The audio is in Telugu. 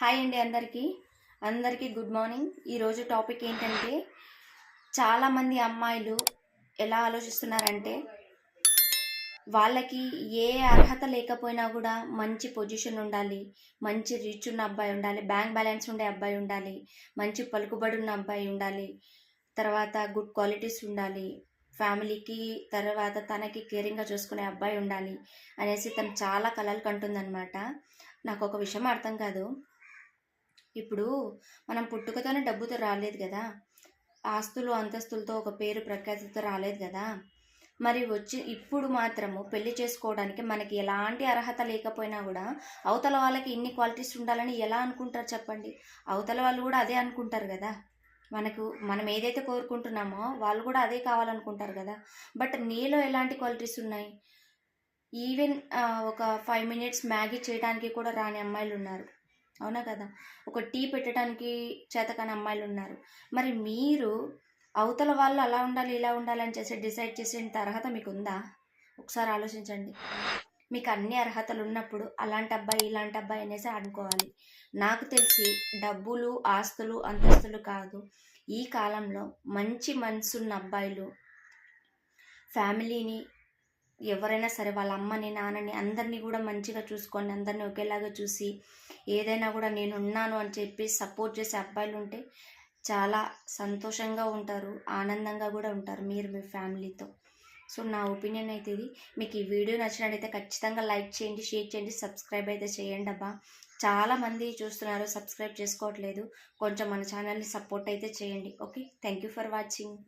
హాయ్ అండి అందరికీ గుడ్ మార్నింగ్. ఈరోజు టాపిక్ ఏంటంటే చాలామంది అమ్మాయిలు ఎలా ఆలోచిస్తున్నారంటే వాళ్ళకి ఏ అర్హత లేకపోయినా కూడా మంచి పొజిషన్ ఉండాలి, మంచి రిచ్ ఉన్న అబ్బాయి ఉండాలి, బ్యాంక్ బ్యాలెన్స్ ఉండే అబ్బాయి ఉండాలి, మంచి పలుకుబడి ఉన్న అబ్బాయి ఉండాలి, తర్వాత గుడ్ క్వాలిటీస్ ఉండాలి, ఫ్యామిలీకి తర్వాత తనకి కేరింగ్గా చూసుకునే అబ్బాయి ఉండాలి అనేసి తను చాలా కలలు కంటుందన్నమాట. నాకు ఒక విషయం అర్థం కాదు. ఇప్పుడు మనం పుట్టుకతోనే డబ్బుతో రాలేదు కదా, ఆస్తులు అంతస్తులతో ఒక పేరు ప్రఖ్యాతితో రాలేదు కదా. మరి వచ్చి ఇప్పుడు మాత్రము పెళ్లి చేసుకోవడానికి మనకి ఎలాంటి అర్హత లేకపోయినా కూడా అవతల వాళ్ళకి ఇన్ని క్వాలిటీస్ ఉండాలని ఎలా అనుకుంటారు చెప్పండి? అవతల వాళ్ళు కూడా అదే అనుకుంటారు కదా. మనం ఏదైతే కోరుకుంటున్నామో వాళ్ళు కూడా అదే కావాలనుకుంటారు కదా. బట్ నీలో ఎలాంటి క్వాలిటీస్ ఉన్నాయి? ఈవెన్ ఒక 5 మినిట్స్ మ్యాగీ చేయడానికి కూడా రాని అమ్మాయిలు ఉన్నారు, అవునా కదా. ఒక టీ పెట్టడానికి చేతకాని అమ్మాయిలు ఉన్నారు. మరి మీరు అవతల వాళ్ళు అలా ఉండాలి ఇలా ఉండాలని డిసైడ్ చేసేంత అర్హత మీకు ఉందా? ఒకసారి ఆలోచించండి. మీకు అన్ని అర్హతలు ఉన్నప్పుడు అలాంటి అబ్బాయి ఇలాంటి అబ్బాయి అనేసి అనుకోవాలి. నాకు తెలిసి డబ్బులు ఆస్తులు అంతస్తులు కాదు, ఈ కాలంలో మంచి మనసున్న అబ్బాయిలు ఫ్యామిలీని ఎవరైనా సరే వాళ్ళ అమ్మని నాన్నని అందరినీ కూడా మంచిగా చూసుకొని అందరినీ ఒకేలాగా చూసి ఏదైనా కూడా నేను ఉన్నాను అని చెప్పి సపోర్ట్ చేసే అబ్బాయిలు ఉంటే చాలా సంతోషంగా ఉంటారు, ఆనందంగా కూడా ఉంటారు మీరు మీ ఫ్యామిలీతో. సో నా ఒపీనియన్ అయితే ఇది. మీకు ఈ వీడియో నచ్చినట్టయితే ఖచ్చితంగా లైక్ చేయండి, షేర్ చేయండి, సబ్స్క్రైబ్ అయితే చేయండి అబ్బా. చాలామంది చూస్తున్నారు, సబ్స్క్రైబ్ చేసుకోవట్లేదు. కొంచెం మన ఛానల్ని సపోర్ట్ అయితే చేయండి. Okay, thank you for watching.